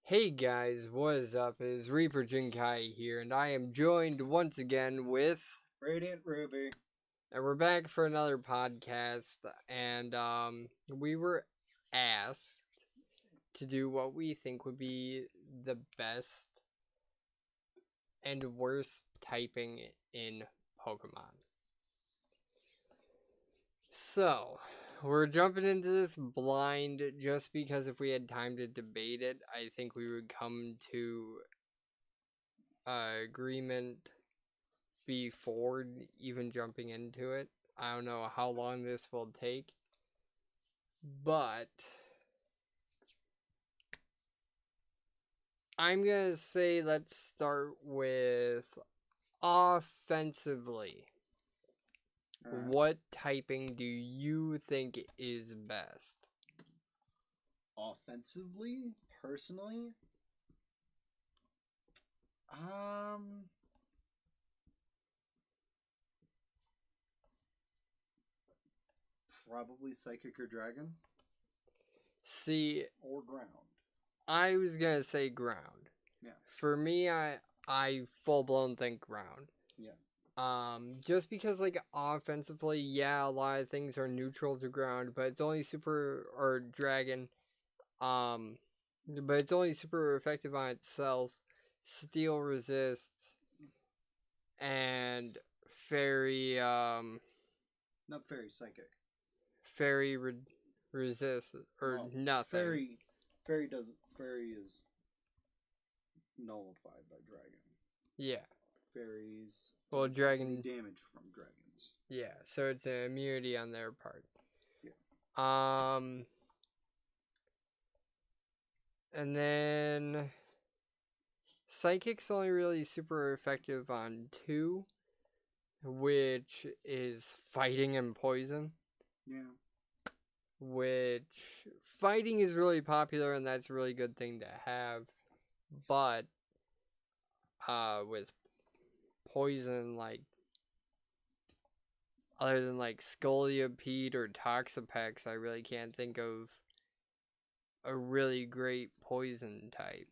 Hey guys, what is up? It's Reaper Jinkai here, and I am joined once again with, Radiant Ruby. and we're back for another podcast, and we were asked to do what we think would be the best and worst typing in Pokemon. So, we're jumping into this blind just because if we had time to debate it, I think we would come to agreement before even jumping into it. I don't know how long this will take, but I'm going to say let's start with offensively. Right. What typing do you think is best? Offensively, personally, um, probably Psychic or Dragon See, or Ground. I was going to say ground. Yeah. For me, I full blown think ground. Yeah. Just because like offensively, yeah, a lot of things are neutral to ground, but it's only super or dragon. But it's only super effective on itself. Steel resists and fairy Not Fairy, Psychic. fairy resist or Well, nothing. Fairy doesn't. Fairy is nullified by Dragon. Yeah. Fairies Well, don't take any dragon. damage from dragons. Yeah. So it's an immunity on their part. Yeah. And then psychic's only really super effective on two, which is fighting and poison. Yeah. Which fighting is really popular and that's a really good thing to have, but with poison, like other than like Scolipede or Toxapex, I really can't think of a really great poison type.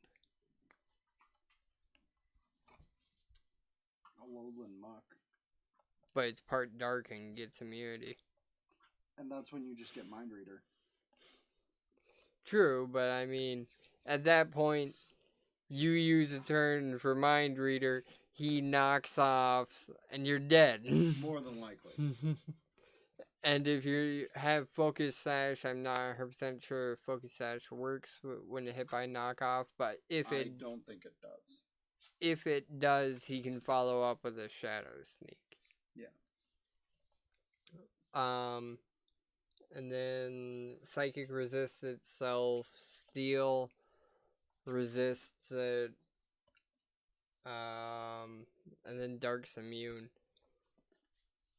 Alolan Muck. But it's part dark and gets immunity. And that's when you just get Mind Reader. True, but I mean, at that point, you use a turn for Mind Reader, he knocks off, and you're dead. More than likely. And if you have Focus Sash, I'm not 100% sure if Focus Sash works when hit by knockoff, but I don't think it does. if it does, he can follow up with a Shadow Sneak. Yeah. And then Psychic resists itself, Steel resists it, and then Dark's immune.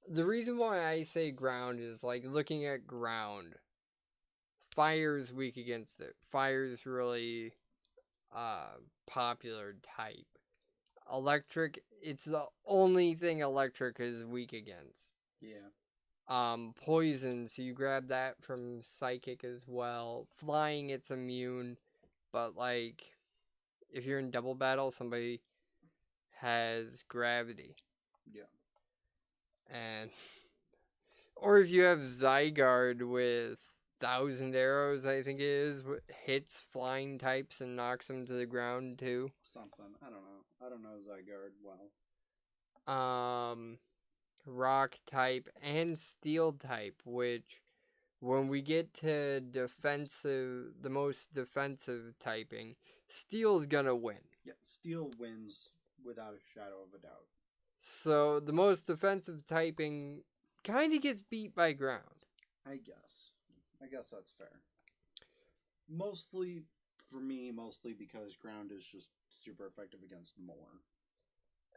The reason why I say ground is like looking at ground. Fire's weak against it. Fire's really popular type. Electric, it's the only thing electric is weak against. Yeah. Poison, so you grab that from psychic as well. Flying, it's immune, but like if you're in double battle, somebody has gravity. Yeah. And or if you have Zygarde with 1,000 arrows, I think it is, hits flying types and knocks them to the ground too. Something. I don't know. I don't know Zygarde well. Rock type and steel type, which when we get to defensive, the most defensive typing, steel's gonna win. Yeah, Steel wins without a shadow of a doubt. So the most defensive typing kind of gets beat by ground. I guess. I guess that's fair. Mostly, for me, mostly because ground is just super effective against more.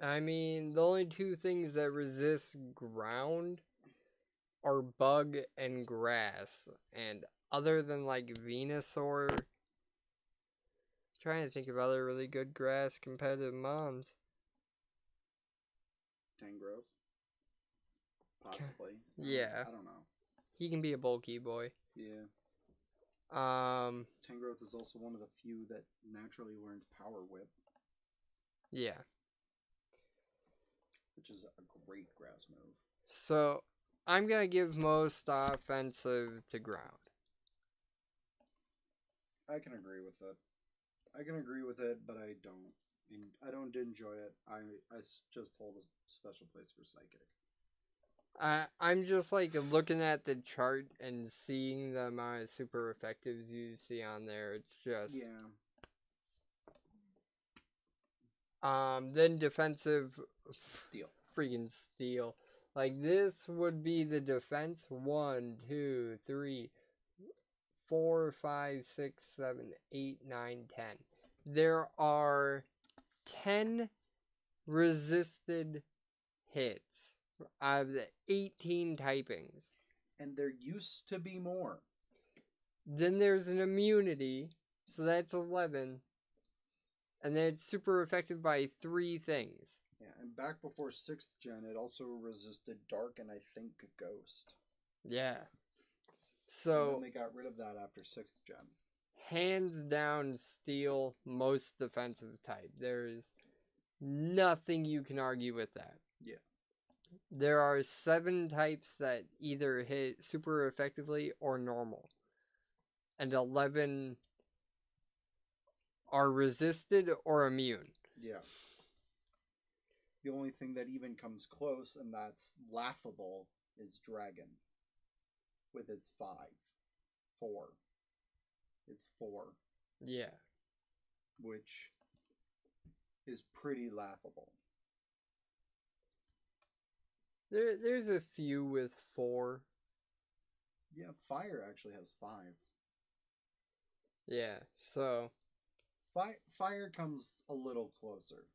I mean, the only two things that resist ground are bug and grass. And other than like Venusaur, trying to think of other really good grass competitive mons. Tangrowth? Possibly. Yeah. I don't know. He can be a bulky boy. Yeah. Tangrowth is also one of the few that naturally learned Power Whip, Yeah. which is a great grass move. So I'm gonna give most offensive to ground. I can agree with it. But I don't. I don't enjoy it. I just hold a special place for Psychic. I'm just like looking at the chart and seeing the amount of super effectives you see on there. It's just Yeah. Then defensive Steel. freaking steel. Like this would be the defense 1, 2, 3, 4, 5, 6, 7, 8, 9, 10. There are 10 resisted hits out of the 18 typings. And there used to be more. Then there's an immunity, so that's 11. And then it's super effective by 3 things. Yeah, and back before 6th gen, it also resisted Dark and I think Ghost. Yeah. And So then they got rid of that after 6th gen. hands down steel, most defensive type. There's nothing you can argue with that. Yeah. There are 7 types that either hit super effectively or normal. And 11 are resisted or immune. Yeah. The only thing that even comes close, and that's laughable, is Dragon. With its 5. 4. It's 4. Yeah. Which is pretty laughable. There's a few with 4. Yeah, Fire actually has 5. Yeah, so. Fire comes a little closer.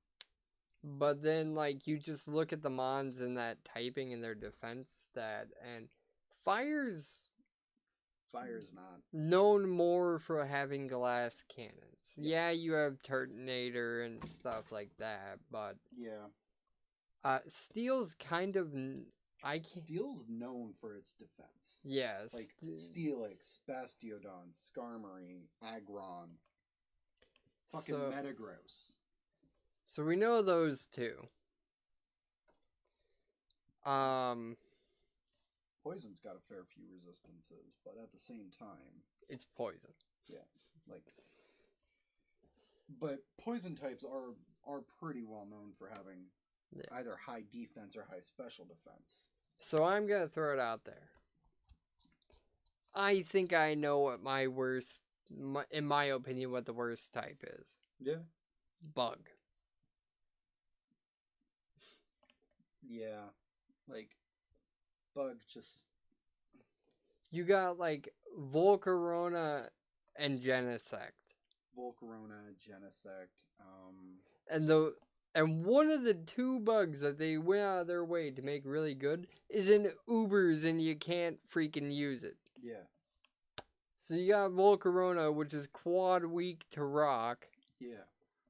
But then, like, you just look at the mons in that typing and their defense stat, and Fire's not. known more for having glass cannons. Yeah. Yeah, you have Turtonator and stuff like that, but yeah, Steel's kind of Steel's known for its defense. Yes, like Steelix, Bastiodon, Skarmory, Aggron, fucking Metagross. So we know those 2. Poison's got a fair few resistances, but at the same time, it's poison. Yeah, like, but poison types are pretty well known for having either high defense or high special defense. So I'm gonna throw it out there. I think I know what my worst, in my opinion, what the worst type is. Yeah. Bug. Yeah, like, Bug just... You got, like, Volcarona and Genesect. Volcarona, Genesect, And one of the 2 bugs that they went out of their way to make really good is in Ubers, and you can't freaking use it. Yeah. So you got Volcarona, which is quad weak to rock. Yeah.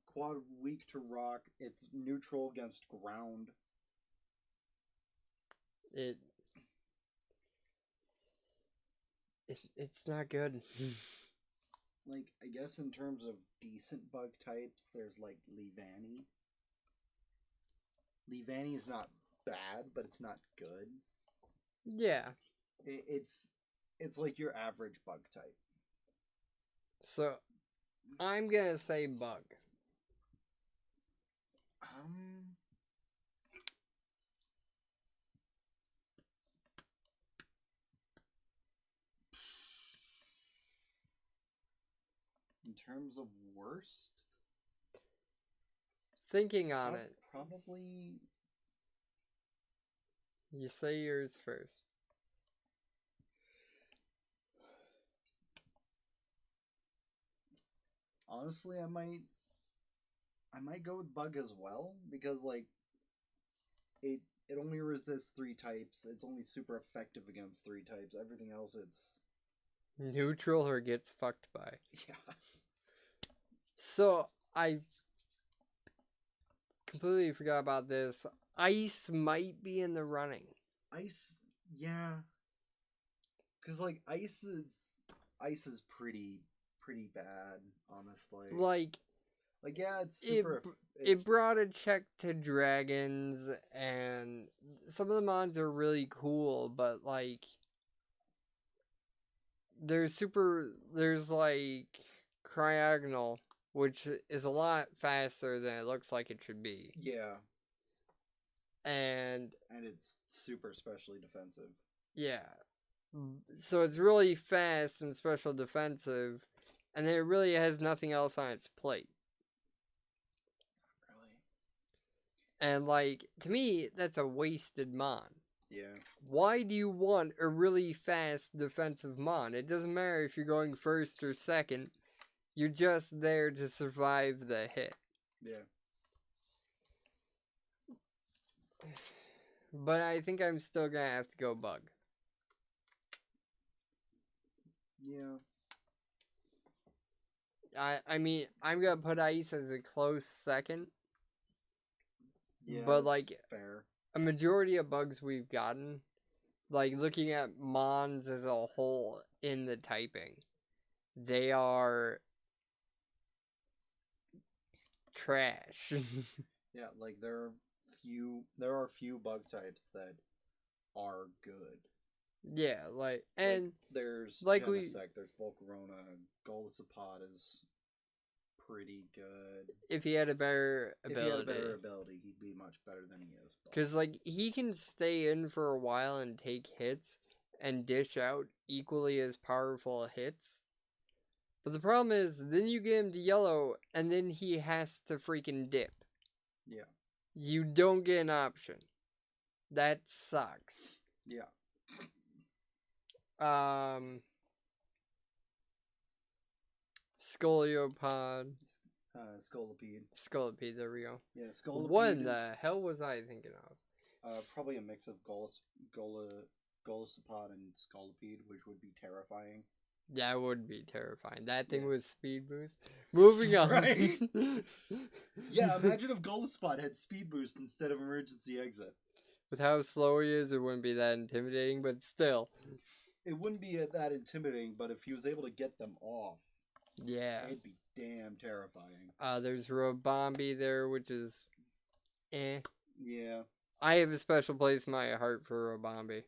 Quad weak to rock. It's neutral against ground. It's not good. Like, I guess in terms of decent bug types, there's like Leavanny. Leavanny is not bad, but it's not good. Yeah. It's like your average bug type. So I'm gonna say bug. In terms of worst, thinking on it, probably. You say yours first. Honestly, I might go with bug as well, because like it only resists 3 types. It's only super effective against 3 types. Everything else, it's neutral or gets fucked by. Yeah. So I completely forgot about this. Ice might be in the running. Ice, yeah. Because like ice ice is pretty bad, honestly. Like, Yeah, it's it super. it brought a check to dragons, and some of the mods are really cool, but like there's like Cryogonal, which is a lot faster than it looks like it should be. Yeah. And it's super specially defensive. yeah. So it's really fast and special defensive, and it really has nothing else on its plate. Really? And like, to me, that's a wasted mon. Yeah. Why do you want a really fast defensive mon? It doesn't matter if you're going first or second. You're just there to survive the hit. Yeah. But I think I'm still gonna have to go bug. Yeah. I mean, I'm gonna put ice as a close second. Yeah. But like, fair. a majority of bugs we've gotten, like looking at mons as a whole in the typing, they are trash. Yeah, like there are few bug types that are good. Yeah, like, and like, there's like Genesect, there's Volcarona, Golisopod is pretty good. if he had a better ability. If he had a better ability, he'd be much better than he is. Because like he can stay in for a while and take hits and dish out equally as powerful hits. But the problem is, then you get him to yellow, and then he has to freaking dip. Yeah. You don't get an option. That sucks. Yeah. Scoliopod. Scolipede. Scolipede, there we go. Yeah, Scolipede. What in the hell was I thinking of? Probably a mix of Golisopod and Scolipede, which would be terrifying. That would be terrifying. That thing was speed boost. Moving on. Right? Yeah, imagine if Golisopod had speed boost instead of emergency exit. With how slow he is, it wouldn't be that intimidating, but still. It wouldn't be that intimidating, but if he was able to get them off, yeah, it'd be damn terrifying. There's Robombi there, which is eh. Yeah. I have a special place in my heart for Robombi.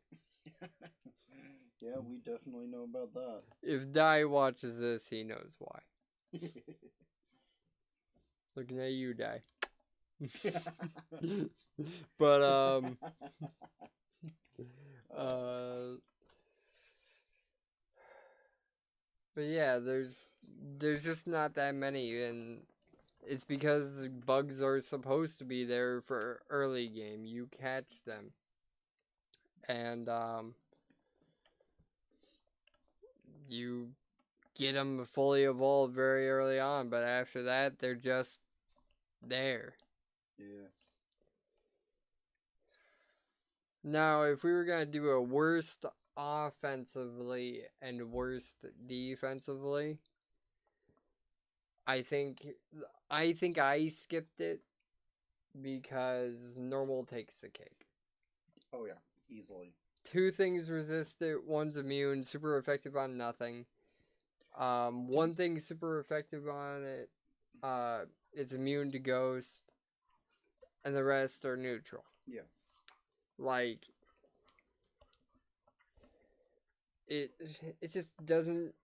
Yeah, we definitely know about that. If Dai watches this, he knows why. Looking at you, Dai. But but yeah, there's just not that many, and it's because bugs are supposed to be there for early game. You catch them, and you get them fully evolved very early on, but after that, they're just there. Yeah. Now, if we were gonna do a worst offensively and worst defensively, I think I skipped it because normal takes the cake. Oh yeah, easily. 2 things resist it, 1's immune, super effective on nothing. 1 thing super effective on it, it's immune to ghost, and the rest are neutral. Yeah. Like, it just doesn't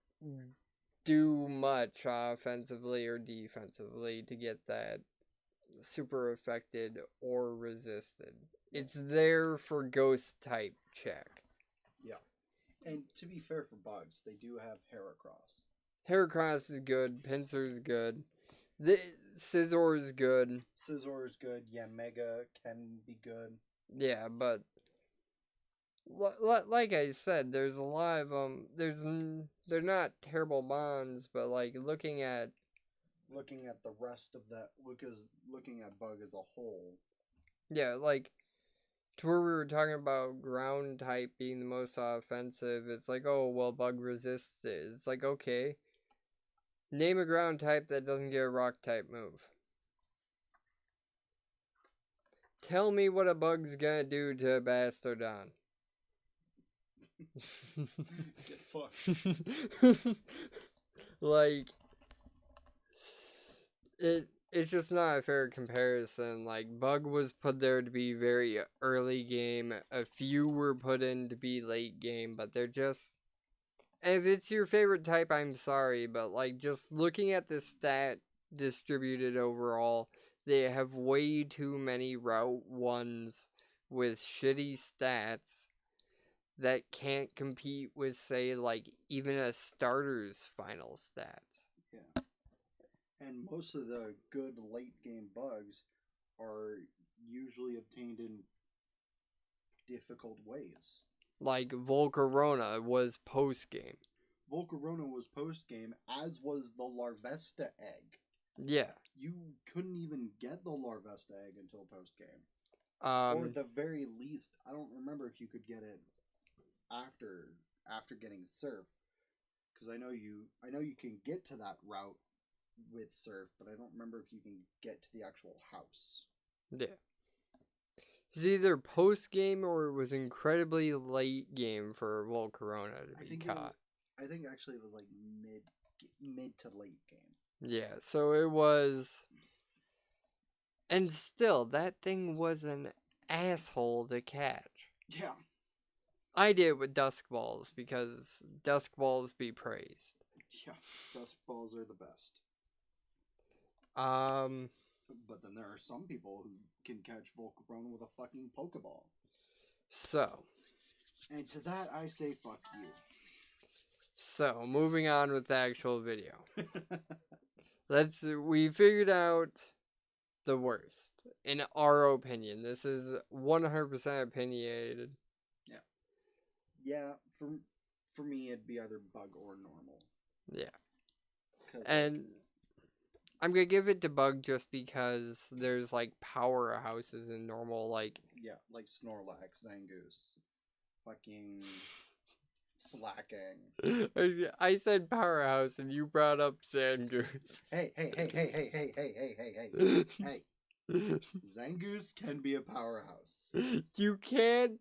do much offensively or defensively to get that super affected or resisted. It's there for ghost type check. Yeah. And to be fair for bugs, they do have Heracross. Heracross is good. Pinsir is good. The Scizor is good. Scizor is good. Yeah, Mega can be good. Yeah, but like I said, there's a lot of them. They're not terrible bonds, but like looking at the rest of that, looking at bug as a whole. Yeah, like to where we were talking about ground type being the most offensive. It's like, oh well, bug resists it. It's like, okay, name a ground type that doesn't get a rock type move. Tell me what a bug's gonna do to Bastodon. Get fucked. Like, it's just not a fair comparison. Like, Bug was put there to be very early game. A few were put in to be late game, but they're just... If it's your favorite type, I'm sorry, but, like, just looking at the stat distributed overall, they have way too many Route 1s with shitty stats that can't compete with, say, like, even a starter's final stats. Yeah. And most of the good late game bugs are usually obtained in difficult ways. Like, Volcarona was post-game. Volcarona was post game, as was the Larvesta egg. Yeah. You couldn't even get the Larvesta egg until post game. Or at the very least, I don't remember if you could get it after getting Surf. Because I know you can get to that route with Surf, but I don't remember if you can get to the actual house. Yeah. It's either post game or it was incredibly late game for Volcarona to be caught. I think actually it was like mid to late game. Yeah, so it was... And still, that thing was an asshole to catch. Yeah. I did it with Dusk Balls because Dusk Balls be praised. Yeah, Dusk Balls are the best. But then there are some people who can catch Volcarona with a fucking Pokeball. So. And to that I say fuck you. So, moving on with the actual video. We figured out the worst. In our opinion. This is 100% opinionated. Yeah. Yeah, for me it'd be either Bug or Normal. Yeah. And I'm gonna give it to Bug just because there's like powerhouses in Normal, like... Yeah, like Snorlax, Zangoose, fucking... Slacking. I said powerhouse and you brought up Zangoose. Hey. Hey. Zangoose can be a powerhouse. You can't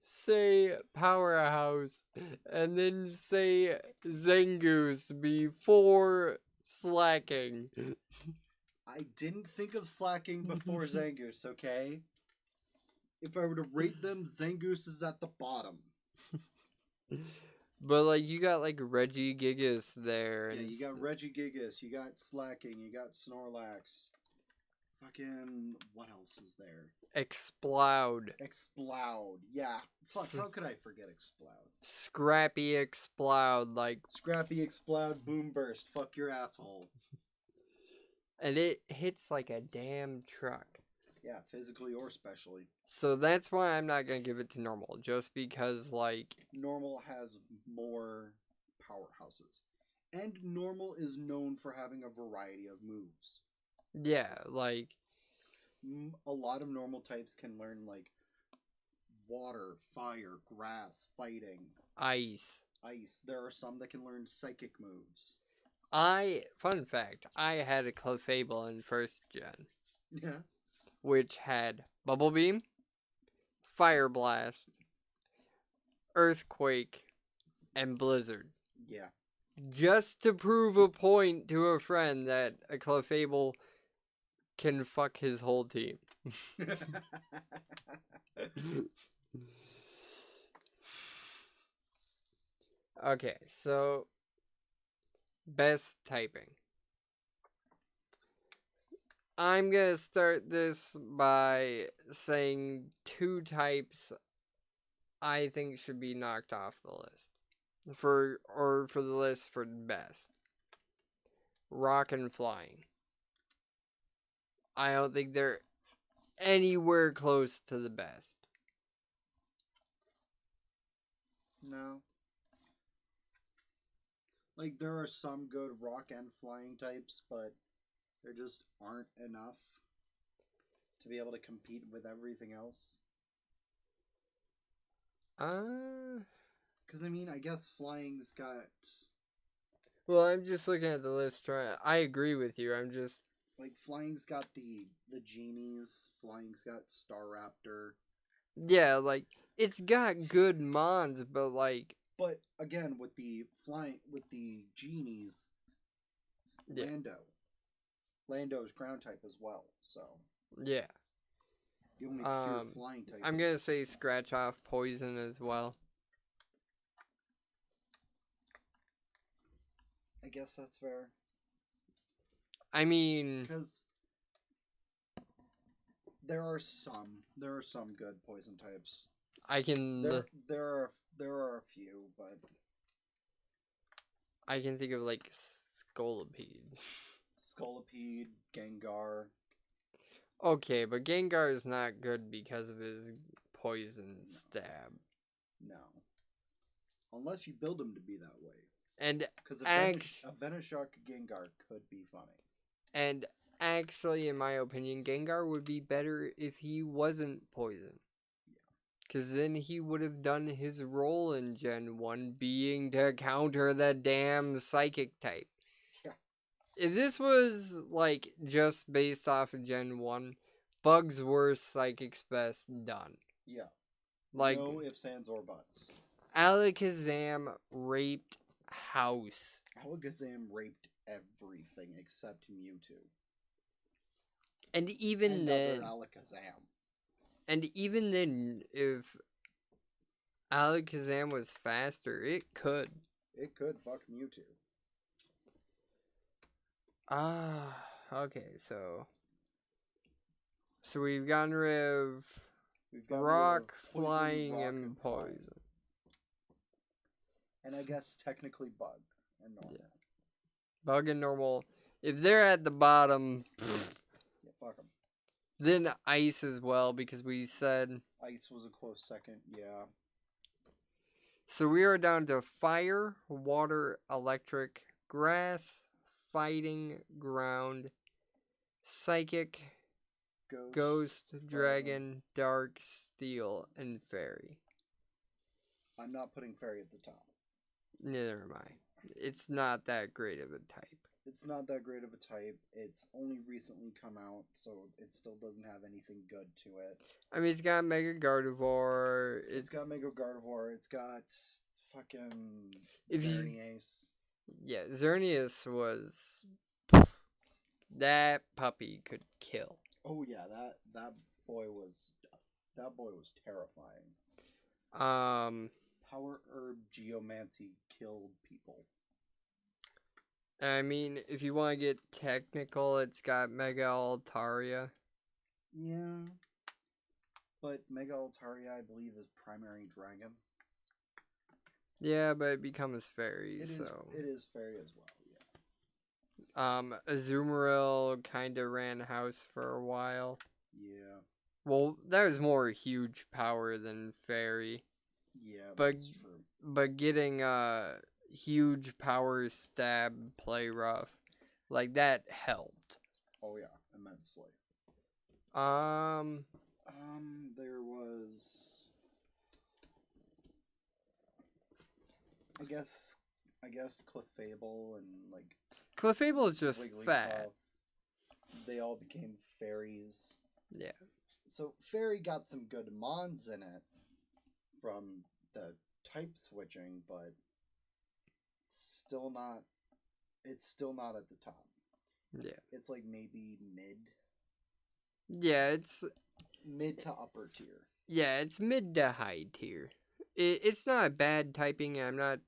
say powerhouse and then say Zangoose before slacking. I didn't think of slacking before Zangoose, okay? If I were to rate them, Zangoose is at the bottom. But, like, you got, like, Regigigas there. Yeah, you got Regigigas, you got Slacking, you got Snorlax. Fucking, what else is there? Exploud. Yeah. Fuck, how could I forget Exploud? Scrappy Exploud, like... Scrappy Exploud, Boom Burst, fuck your asshole. And it hits like a damn truck. Yeah, physically or specially. So that's why I'm not going to give it to Normal. Just because, like... Normal has more powerhouses. And Normal is known for having a variety of moves. Yeah, like... A lot of Normal types can learn, like, water, fire, grass, fighting. Ice. There are some that can learn psychic moves. Fun fact, I had a Clefable in first gen. Yeah. Which had Bubble Beam, Fire Blast, Earthquake, and Blizzard. Yeah. Just to prove a point to a friend that a Clefable can fuck his whole team. Okay, so best typing. I'm gonna start this by saying two types I think should be knocked off the list. For the list for best. Rock and Flying. I don't think they're anywhere close to the best. No. Like, there are some good rock and flying types, but there just aren't enough to be able to compete with everything else. Because, I mean, I guess flying's got... Well, I'm just looking at the list. I agree with you. I'm just... Like, flying's got the genies. Flying's got Staraptor. Yeah, like, it's got good mons, but like, But again, with the genies, yeah, Lando's ground type as well. So yeah. the only pure flying type. I'm gonna say scratch off poison as well. I guess that's fair. I mean, because there are some good poison types. I can there are a few, but I can think of like Scolipede. Scolipede, Gengar. Okay, but Gengar is not good because of his poison stab. No. Unless you build him to be that way. And because a Venoshock Gengar could be funny. And actually, in my opinion, Gengar would be better if he wasn't poison. Because then he would have done his role in Gen 1, being to counter the damn psychic type. Yeah. If this was, like, just based off of Gen 1, Bug's worst, Psychic's best, done. Yeah. Like, no ifs, ands, or buts. Alakazam raped House. Alakazam raped everything except Mewtwo. And even then... Alakazam. And even then, if Alakazam was faster, it could. It could fuck Mewtwo. Okay, so we've gotten rid of rock, flying, and poison. And I guess technically bug and normal. Yeah. Bug and normal. If they're at the bottom, yeah, fuck them. Then ice as well, because we said ice was a close second, yeah. So we are down to fire, water, electric, grass, fighting, ground, psychic, ghost, dragon, dark, steel, and fairy. I'm not putting fairy at the top. Neither am I. It's not that great of a type. It's not that great of a type. It's only recently come out, so it still doesn't have anything good to it. I mean, it's got Mega Gardevoir. It's got Mega Gardevoir. It's got fucking Xerneas. Yeah, Xerneas was... That puppy could kill. Oh yeah, that boy was terrifying. Power Herb Geomancy killed people. I mean, if you want to get technical, it's got Mega Altaria. Yeah. But Mega Altaria, I believe, is primary dragon. Yeah, but it becomes fairy, it is fairy as well, yeah. Azumarill kind of ran house for a while. Yeah. Well, that was more huge power than fairy. Yeah, that's true. But getting huge power stab play rough, like that helped. Oh yeah, immensely. There was, I guess Clefable and like Clefable is just fat. They all became fairies. Yeah. So fairy got some good mons in it from the type switching, but still not. It's still not at the top. Yeah. It's like maybe mid. Yeah, it's mid to upper tier. Yeah, it's mid to high tier. It's not bad typing. I'm not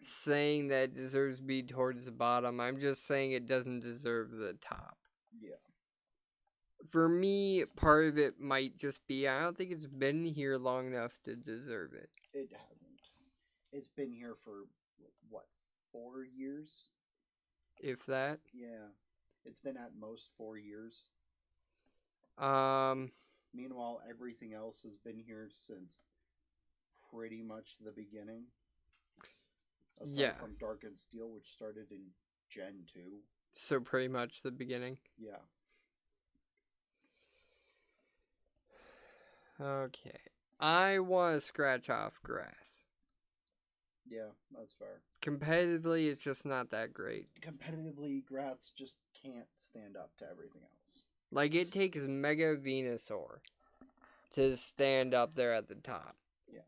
saying that it deserves to be towards the bottom. I'm just saying it doesn't deserve the top. Yeah. For me, part of it might just be I don't think it's been here long enough to deserve it. It hasn't. It's been here for, what, 4 years? If that? Yeah. It's been at most 4 years. Meanwhile, everything else has been here since pretty much the beginning. Aside from Dark and Steel, which started in Gen 2. So pretty much the beginning? Yeah. Okay. I want to scratch off grass. Yeah, that's fair. Competitively, it's just not that great. Competitively, grass just can't stand up to everything else. Like, it takes Mega Venusaur to stand up there at the top. Yeah.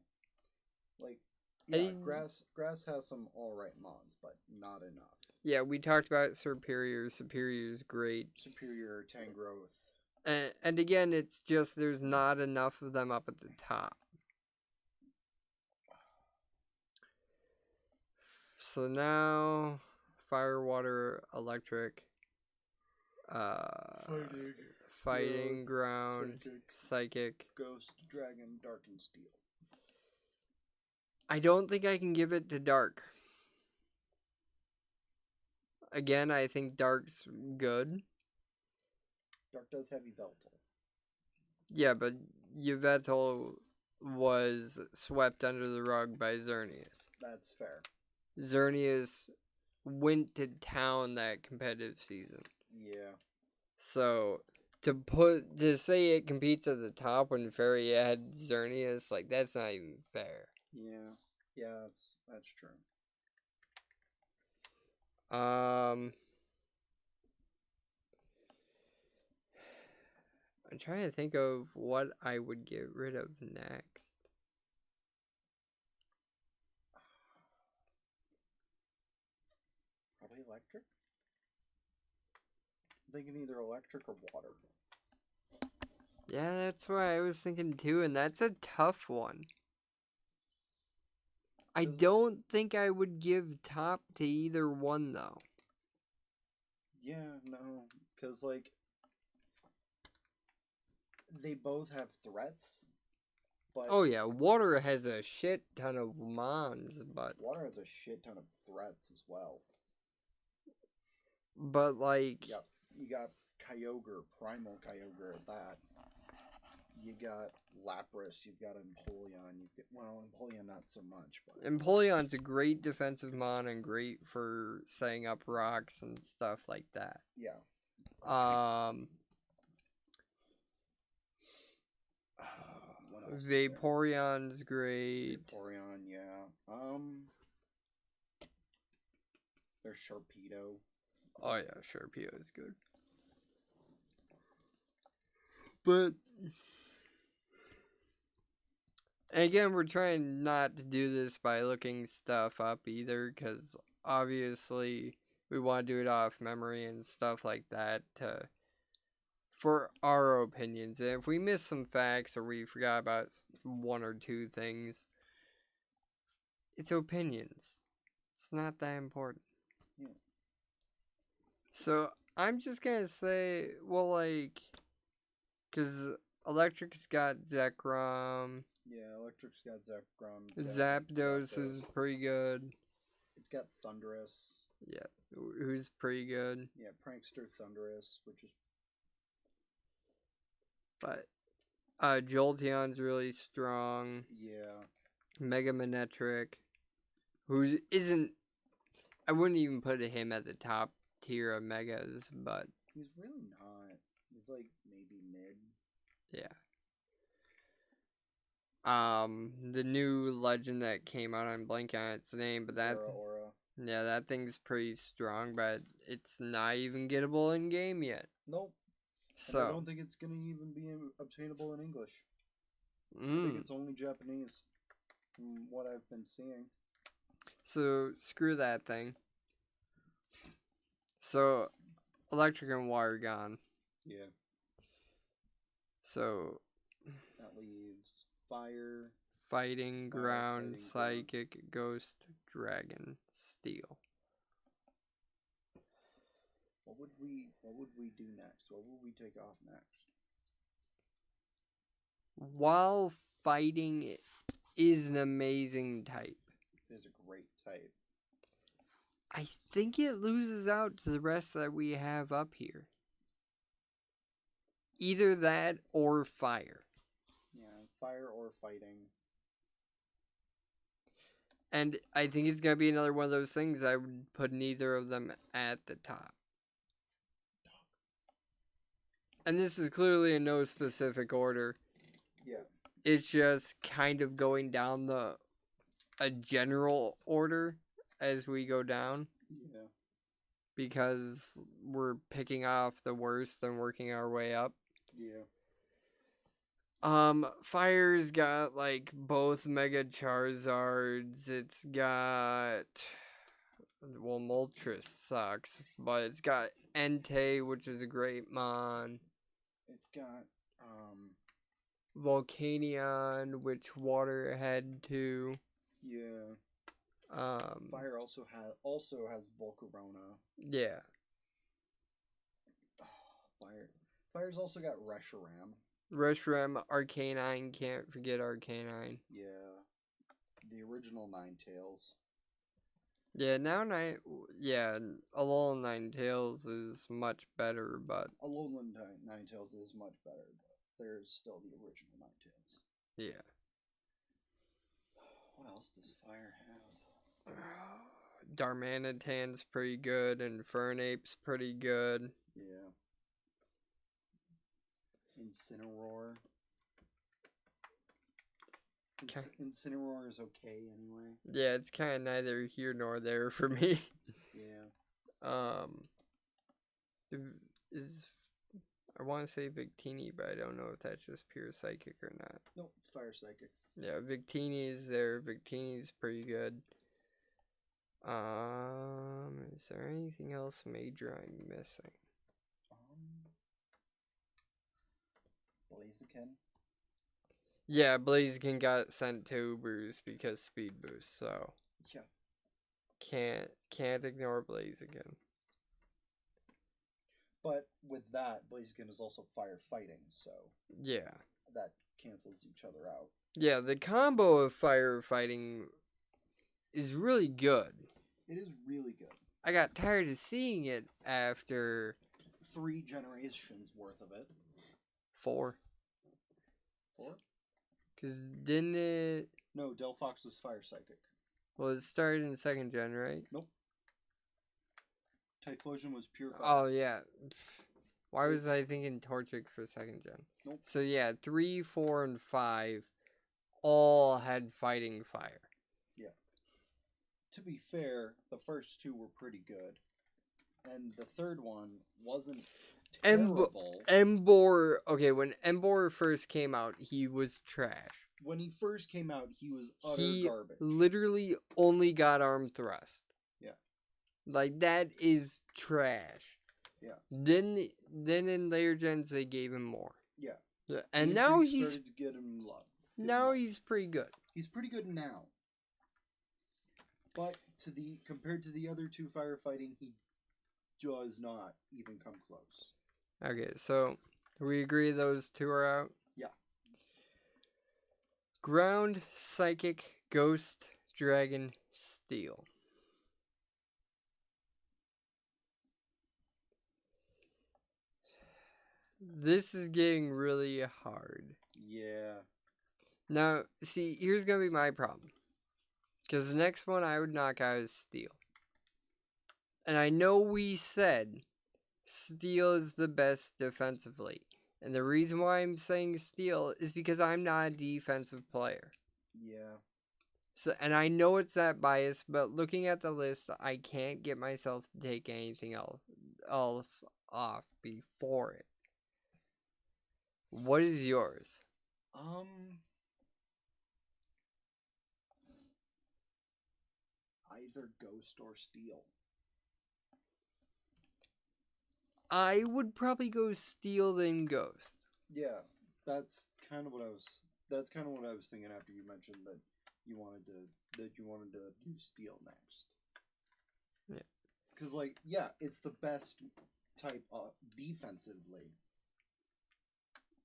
Like, I, yeah, grass has some alright mons, but not enough. yeah, we talked about Superior. Superior's great. Superior Tangrowth. And again, it's just there's not enough of them up at the top. So now, fire, water, electric, fighting, ground, psychic. Ghost, dragon, dark, and steel. I don't think I can give it to dark. Again, I think dark's good. Dark does have Yveltal. Yeah, but Yveltal was swept under the rug by Xerneas. That's fair. Xerneas went to town that competitive season. Yeah. So to say it competes at the top when Fairy had Xerneas, like that's not even fair. Yeah, that's true. I'm trying to think of what I would get rid of next. Probably electric? I'm thinking either electric or water. Yeah, that's what I was thinking too, and that's a tough one. I don't think I would give top to either one, though. Yeah, no. Because, like, they both have threats. But oh, yeah, water has a shit ton of mons, but... water has a shit ton of threats as well. But, like... Yep. You got Kyogre, Primal Kyogre at that. You got Lapras, you've got Empoleon, Empoleon not so much, but... Empoleon's a great defensive mon and great for setting up rocks and stuff like that. Yeah. Vaporeon's great. Vaporeon, yeah. There's Sharpedo. Oh yeah, Sharpedo is good. But again, we're trying not to do this by looking stuff up either, because obviously we want to do it off memory and stuff like that for our opinions. And if we miss some facts or we forgot about one or two things, it's opinions. It's not that important. Yeah. So I'm just gonna say, well, like, because Electric's got Zekrom. Yeah, Electric's got Zekrom. Zapdos is pretty good. It's got Thundurus. Yeah, who's pretty good. Yeah, Prankster Thundurus, which is... But Jolteon's really strong. Yeah. Mega Manectric, who isn't... I wouldn't even put him at the top tier of Megas, but... he's really not. He's like maybe mid. Yeah. The new legend that came out, I'm blanking on its name, but that... Zeraora. Yeah, that thing's pretty strong, but it's not even gettable in game yet. Nope. So and I don't think it's gonna even be obtainable in English. I think it's only Japanese, from what I've been seeing. So screw that thing. So electric and water gone. Yeah. So that leaves fire, fighting, ground, psychic, ghost, dragon, steel. What would we do next? What would we take off next? While fighting is an amazing type. It is a great type. I think it loses out to the rest that we have up here. Either that or fire. Yeah, fire or fighting. And I think it's going to be another one of those things I would put neither of them at the top. And this is clearly in no specific order. Yeah. It's just kind of going down a general order as we go down. Yeah. Because we're picking off the worst and working our way up. Yeah. Fire's got like both Mega Charizards. It's got Moltres sucks, but it's got Entei, which is a great mon. It's got Volcanion, which water head too. yeah. Um, Fire also has Volcarona. yeah. Fire's also got Reshiram. Reshiram, Arcanine, can't forget Arcanine. Yeah. The original Ninetales. Yeah, yeah, Alolan Ninetales is much better, but Alolan Ninetales is much better, but there's still the original Ninetales. yeah. What else does Fire have? Darmanitan's pretty good, and Fernape's pretty good. Yeah. Incineroar. Incineroar is okay anyway. Yeah, it's kind of neither here nor there for me. Yeah. Is I want to say Victini, but I don't know if that's just pure psychic or not. No, it's Fire Psychic. Yeah, Victini is there. Victini's pretty good. Is there anything else major I'm missing? Blaziken. Yeah, Blaziken got sent to Ubers because speed boost, so yeah, can't ignore Blaziken. But with that, Blaziken is also firefighting, so yeah, that cancels each other out. Yeah, the combo of firefighting is really good. It is really good. I got tired of seeing it after 3 generations worth of it. 4. 4? Because didn't it... No, Delphox was Fire Psychic. Well, it started in 2nd gen, right? Nope. Typhlosion was pure fire. Oh, yeah. Why was I thinking Torchic for 2nd gen? Nope. So, yeah, 3, 4, and 5 all had fighting fire. Yeah. To be fair, the first 2 were pretty good. And the third one wasn't terrible. Emboar, okay, when Emboar first came out, he was trash. When he first came out, he was utter garbage. He literally only got arm thrust. Yeah. Like, that is trash. Yeah. Then in later gens, they gave him more. Yeah. And now he's started to get him love. He's pretty good. He's pretty good now. But compared to the other 2 firefighting, he does not even come close. Okay, so we agree those 2 are out? Yeah. Ground, Psychic, Ghost, Dragon, Steel. This is getting really hard. Yeah. Now, see, here's going to be my problem. Because the next one I would knock out is Steel. And I know we said Steel is the best defensively. And the reason why I'm saying Steel is because I'm not a defensive player. Yeah. So, and I know it's that bias, but looking at the list, I can't get myself to take anything else off before it. What is yours? Either Ghost or Steel. I would probably go Steel then Ghost. Yeah, that's kind of what I was thinking after you mentioned that you wanted to do Steel next. Yeah. Cuz it's the best type defensively.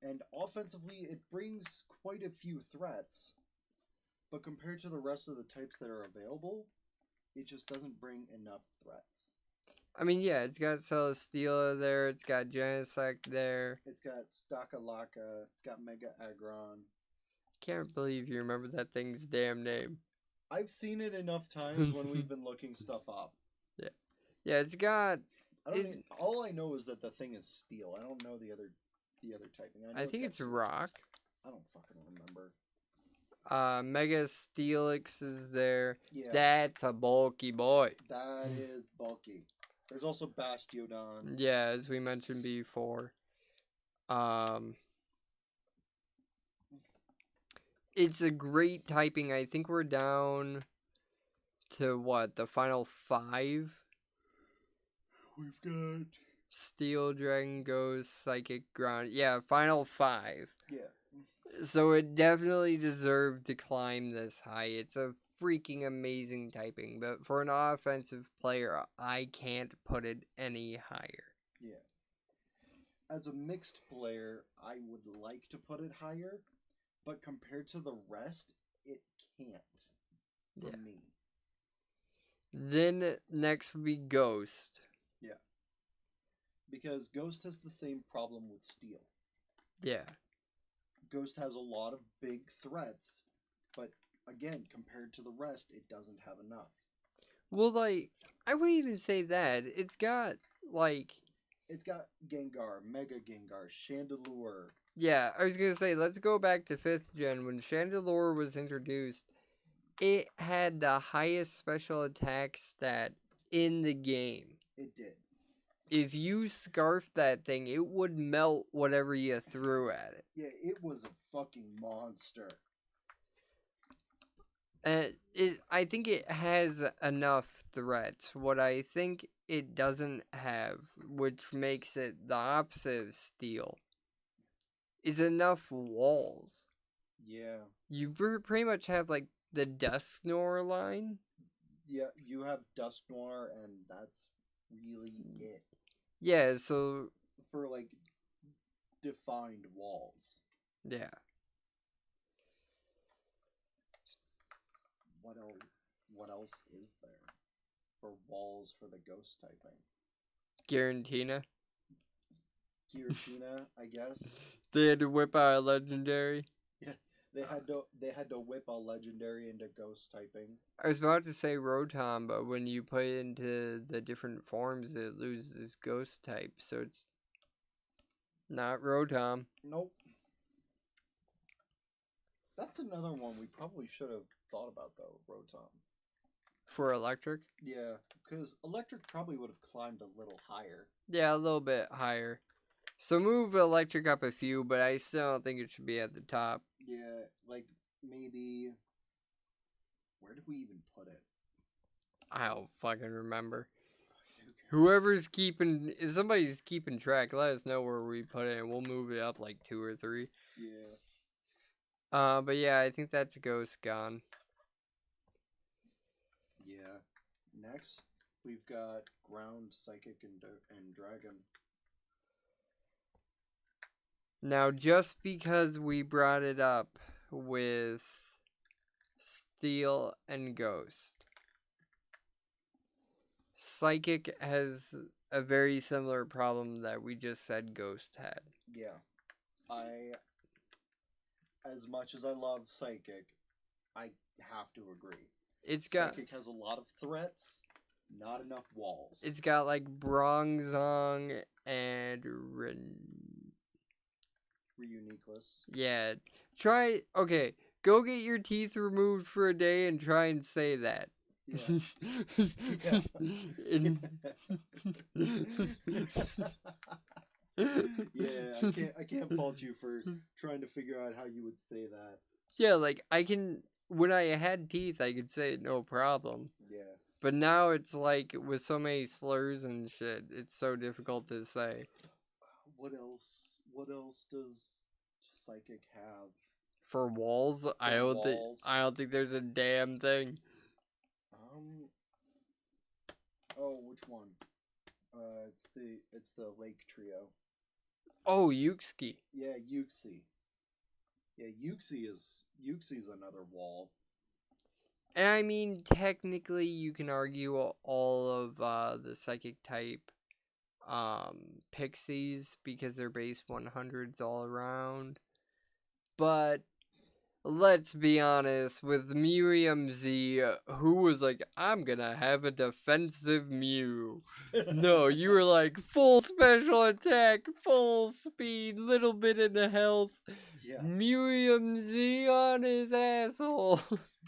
And offensively, it brings quite a few threats. But compared to the rest of the types that are available, it just doesn't bring enough threats. I mean, yeah, it's got Celesteela there, it's got Genesect there. It's got Stakalaka, it's got Mega Aggron. Can't believe you remember that thing's damn name. I've seen it enough times when we've been looking stuff up. Yeah. Yeah, it's got... all I know is that the thing is Steel. I don't know the other typing. I think it's Rock. I don't fucking remember. Mega Steelix is there. Yeah. That's a bulky boy. That is bulky. There's also Bastiodon. Yeah, as we mentioned before. it's a great typing. I think we're down to what, the final 5? We've got Steel, Dragon, Ghost, Psychic, Ground. Yeah, final 5. yeah. So it definitely deserved to climb this high. It's a freaking amazing typing, but for an offensive player, I can't put it any higher. Yeah. As a mixed player, I would like to put it higher, but compared to the rest, it can't for me. Then next would be Ghost. Yeah. Because Ghost has the same problem with Steel. Yeah. Ghost has a lot of big threats, but again, compared to the rest, it doesn't have enough. Well, like, I wouldn't even say that. It's got, like... It's got Gengar, Mega Gengar, Chandelure. Yeah, I was going to say, let's go back to 5th gen. When Chandelure was introduced, it had the highest special attack stat in the game. It did. If you scarfed that thing, it would melt whatever you threw at it. Yeah, it was a fucking monster. I think it has enough threats. What I think it doesn't have, which makes it the opposite of Steel, is enough walls. Yeah. You pretty much have, like, the Dusknoir line. Yeah, you have Dusknoir, and that's really it. Yeah, so... For, like, defined walls. Yeah. What else is there for walls for the Ghost typing? Garantina. Giratina, I guess. They had to whip out a legendary. Yeah, they had to whip a legendary into Ghost typing. I was about to say Rotom, but when you put it into the different forms, it loses Ghost type, so it's not Rotom. Nope. That's another one we probably should have thought about, though, Rotom. For Electric? Yeah, because Electric probably would have climbed a little higher. Yeah, a little bit higher. So move Electric up a few, but I still don't think it should be at the top. Yeah, like, maybe... Where did we even put it? I don't fucking remember. Whoever's keeping... If somebody's keeping track, let us know where we put it, and we'll move it up like 2 or 3. Yeah. But yeah, I think that's Ghost gone. Yeah. Next, we've got Ground, Psychic, and Dragon. Now, just because we brought it up with Steel and Ghost, Psychic has a very similar problem that we just said Ghost had. Yeah. As much as I love Psychic, I have to agree. Psychic has a lot of threats, not enough walls. It's got like Bronzong and Reuniqueless. Yeah. Okay, go get your teeth removed for a day and try and say that. Yeah. Yeah, I can't fault you for trying to figure out how you would say that. Yeah, like when I had teeth I could say it no problem. Yeah. But now it's like with so many slurs and shit, it's so difficult to say. What else does Psychic have? For walls? I don't think there's a damn thing. Oh, which one? It's the Lake Trio. Oh, Yuxi. Yeah, Yuxi. Yeah, Yuxi's another wall. And I mean, technically, you can argue all of the Psychic type Pixies because they're base 100s all around. But let's be honest, with Miriam Z, who was like, I'm gonna have a defensive Mew. No, you were like, full special attack, full speed, little bit into health. Yeah. Miriam Z on his asshole.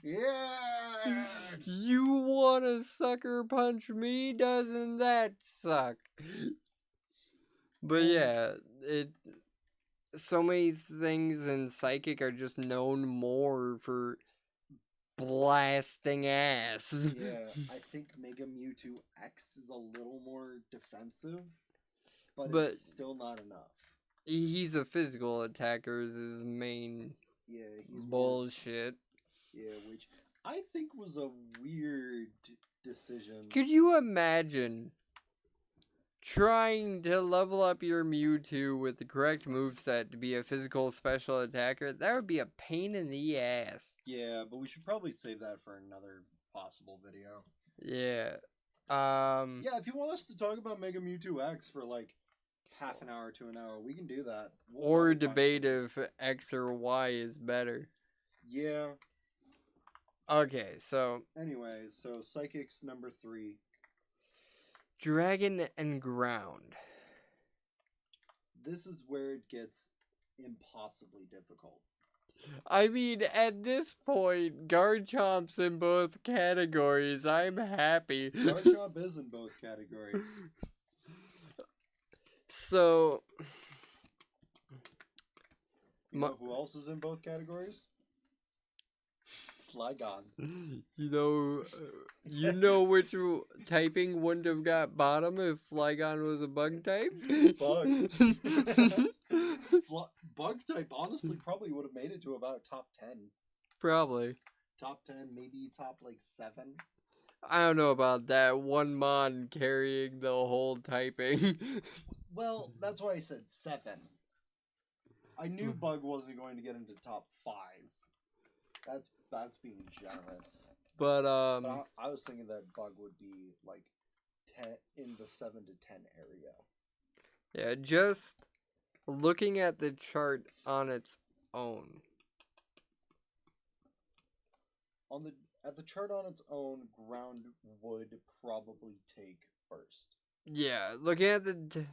Yeah. You wanna sucker punch me? Doesn't that suck? But yeah, so many things in Psychic are just known more for blasting ass. Yeah, I think Mega Mewtwo X is a little more defensive, but But it's still not enough. he's a physical attacker is his main Yeah, he's more. bullshit. Yeah, which I think was a weird decision. Could you imagine trying to level up your Mewtwo with the correct moveset to be a physical special attacker? That would be a pain in the ass. Yeah, but we should probably save that for another possible video. Yeah. Yeah, if you want us to talk about Mega Mewtwo X for like half an hour to an hour, we can do that. We'll Or probably find debate something. if X or Y is better. Yeah. Okay, so Anyway, so Psychic's number 3. Dragon and Ground. This is where it gets impossibly difficult. I mean, at this point, Garchomp's in both categories. I'm happy. Garchomp is in both categories. So, You know who else is in both categories? Flygon. You know which typing wouldn't have got bottom if Flygon was a bug type? Bug. Bug type honestly probably would have made it to about top 10. Probably. Top 10, maybe top like 7. I don't know about that. One Mon carrying the whole typing. Well, that's why I said 7. I knew Bug wasn't going to get into top 5. That's being generous. But I was thinking that Bug would be like 10 in the 7 to 10 area. yeah, just looking at the chart on its own. At the chart on its own, Ground would probably take first. Yeah, looking at the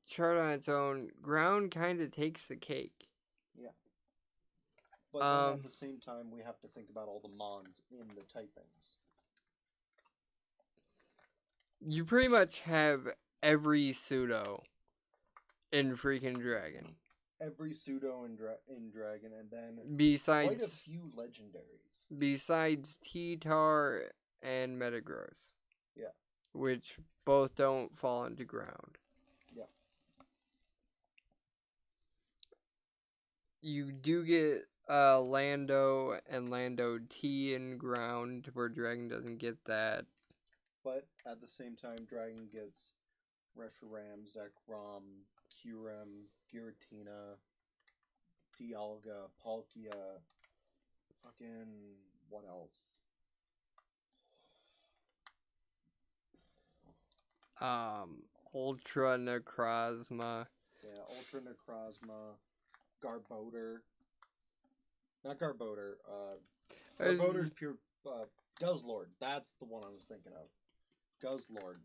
chart on its own, Ground kind of takes the cake. Yeah. But then at the same time, we have to think about all the Mons in the typings. You pretty much have every pseudo in freaking Dragon. Every pseudo in Dragon, and then Besides quite a few legendaries. Besides T-Tar and Metagross. Yeah. Which both don't fall into Ground. Yeah. You do get Lando and Lando T in Ground, where Dragon doesn't get that. But at the same time, Dragon gets Reshiram, Zekrom, Kyurem, Giratina, Dialga, Palkia, fucking what else? Ultra Necrozma. Yeah, Ultra Necrozma, Garbodor. Not Garbodor. Garbodor's pure. Guzzlord. That's the one I was thinking of. Guzzlord.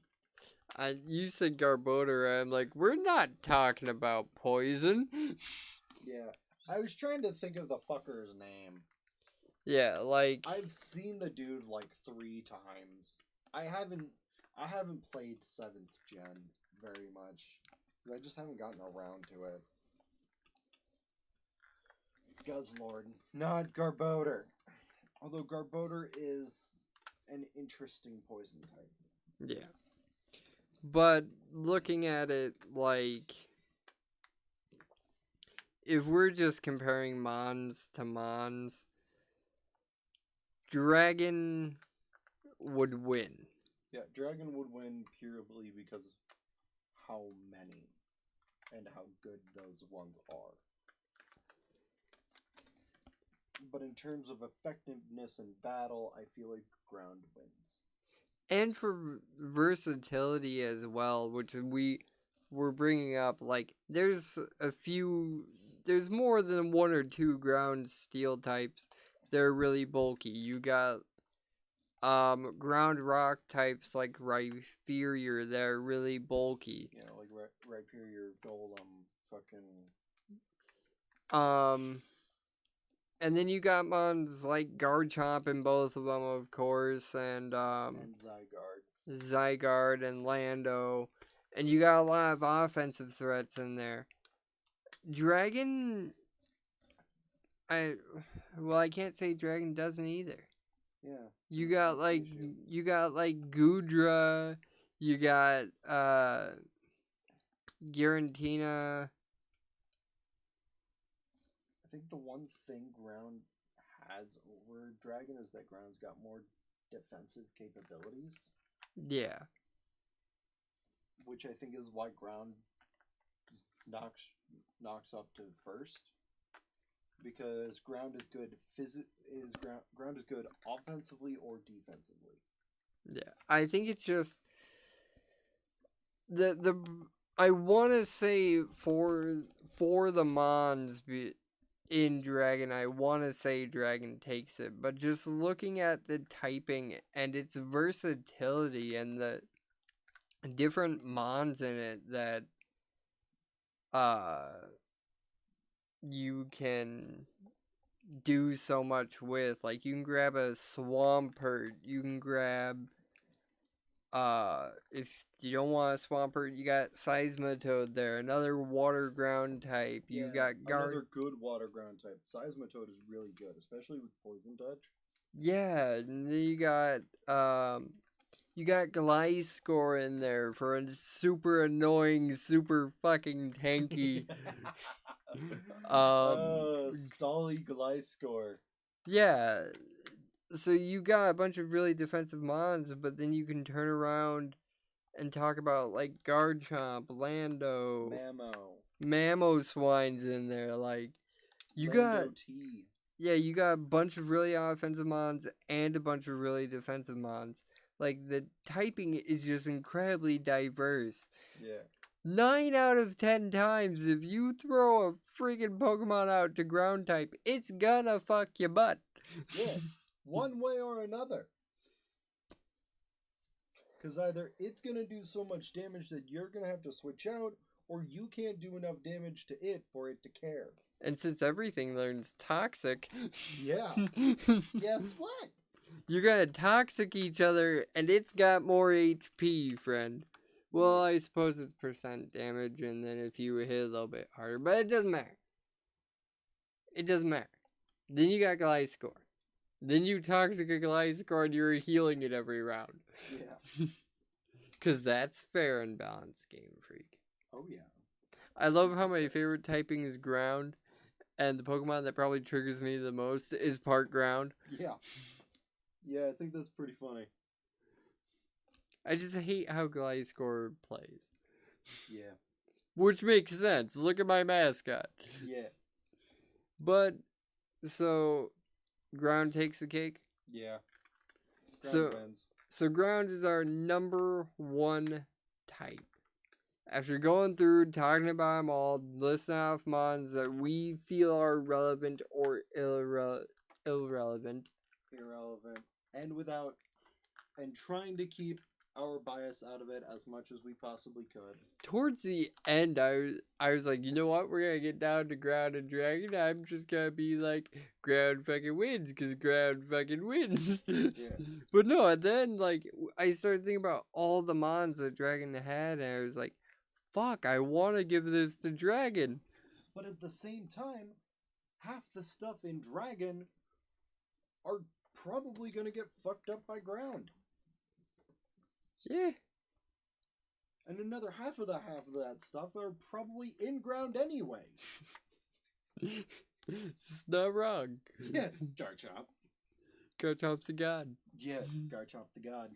You said Garbodor. I'm like, we're not talking about poison. Yeah, I was trying to think of the fucker's name. Yeah, like I've seen the dude like 3 times. I haven't played 7th gen very much because I just haven't gotten around to it. Guzzlord, not Garbodor. Although Garbodor is an interesting poison type. Yeah. But looking at it, like, if we're just comparing Mons to Mons, Dragon would win. Yeah, Dragon would win purely because of how many and how good those ones are. But in terms of effectiveness in battle, I feel like Ground wins. And for versatility as well, which we were bringing up, like, there's more than 1 or 2 ground steel types that are really bulky. You got ground rock types like Rhyperior that are really bulky. Yeah, like Rhyperior, Golem, fucking... And then you got mons like Garchomp in both of them, of course, and Zygarde and Lando. And you got a lot of offensive threats in there. Dragon, I well, I can't say Dragon doesn't either. Yeah. You that's got the like issue. you got like Gudra, you got Garantina. I think the one thing ground has over dragon is that ground's got more defensive capabilities, Yeah. which I think is why ground knocks up to first, because ground is good ground is good offensively or defensively. Yeah. I think it's just the I want to say for the Mons in Dragon, I want to say Dragon takes it, but just looking at the typing and its versatility and the different Mons in it that uh you can do so much with, like you can grab a Swampert, you can grab if you don't want a Swampert, you got Seismitoad there, another water ground type. You got another good water ground type. Seismitoad is really good, especially with poison touch. Yeah, and then you got Gliscor in there for a super annoying, super fucking tanky. Stolly Gliscor. Yeah. So you got a bunch of really defensive mons, but then you can turn around and talk about like Garchomp, Lando, Mamoswine's in there. Like you Lando got T. Yeah, you got a bunch of really offensive mons and a bunch of really defensive mons. Like the typing is just incredibly diverse. Yeah. 9 out of 10 times, if you throw a freaking Pokemon out to ground type, it's gonna fuck your butt. Yeah, one way or another. Because either it's going to do so much damage that you're going to have to switch out, or you can't do enough damage to it for it to care. And since everything learns Toxic... Yeah. Guess what? You're gonna Toxic each other, and it's got more HP, friend. Well, I suppose it's percent damage, and then if you hit a little bit harder, but it doesn't matter. It doesn't matter. Then you got Gliscor. Then you Toxic a Gliscor, and you're healing it every round. Yeah. Because that's fair and balanced, Game Freak. Oh, yeah. I love how my favorite typing is ground, and the Pokemon that probably triggers me the most is part ground. Yeah. Yeah, I think that's pretty funny. I just hate how Gliscor plays. Yeah. Which makes sense. Look at my mascot. Yeah. But, so, ground takes the cake? Yeah. Ground wins. So ground is our number one type. After going through, talking about them all, listing off mons that we feel are relevant or irrelevant. Irrelevant. And trying to keep our bias out of it as much as we possibly could. Towards the end, I was like, you know what? We're going to get down to ground and dragon. I'm just going to be like, ground fucking wins because ground fucking wins. Yeah. But no, and then, like, I started thinking about all the mons that dragon had, and I was like, fuck, I want to give this to dragon. But at the same time, half the stuff in dragon are probably going to get fucked up by ground. Yeah. And another half of that stuff are probably in ground anyway. It's not wrong. Yeah, Garchomp. Garchomp's a god. Yeah, Garchomp the god.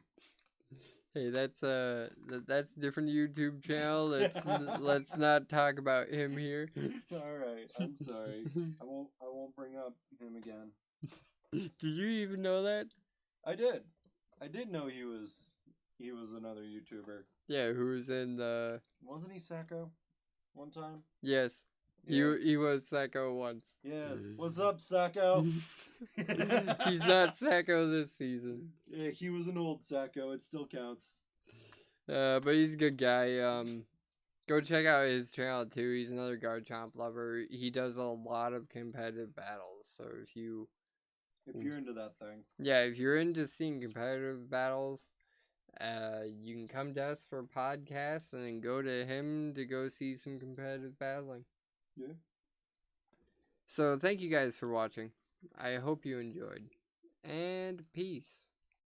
Hey, that's a different YouTube channel. Let's not talk about him here. All right, I'm sorry. I won't bring up him again. Did you even know that? I did. I did know he was another YouTuber. Yeah, who was in the... Wasn't he Sacco one time? Yes. Yeah. He was Sacco once. Yeah. What's up, Sacco? He's not Sacco this season. Yeah, he was an old Sacco. It still counts. But he's a good guy. Go check out his channel too. He's another Garchomp lover. He does a lot of competitive battles. So if you're into that thing. Yeah, if you're into seeing competitive battles, you can come to us for podcasts and then go to him to go see some competitive battling. Yeah. So thank you guys for watching. I hope you enjoyed. And peace.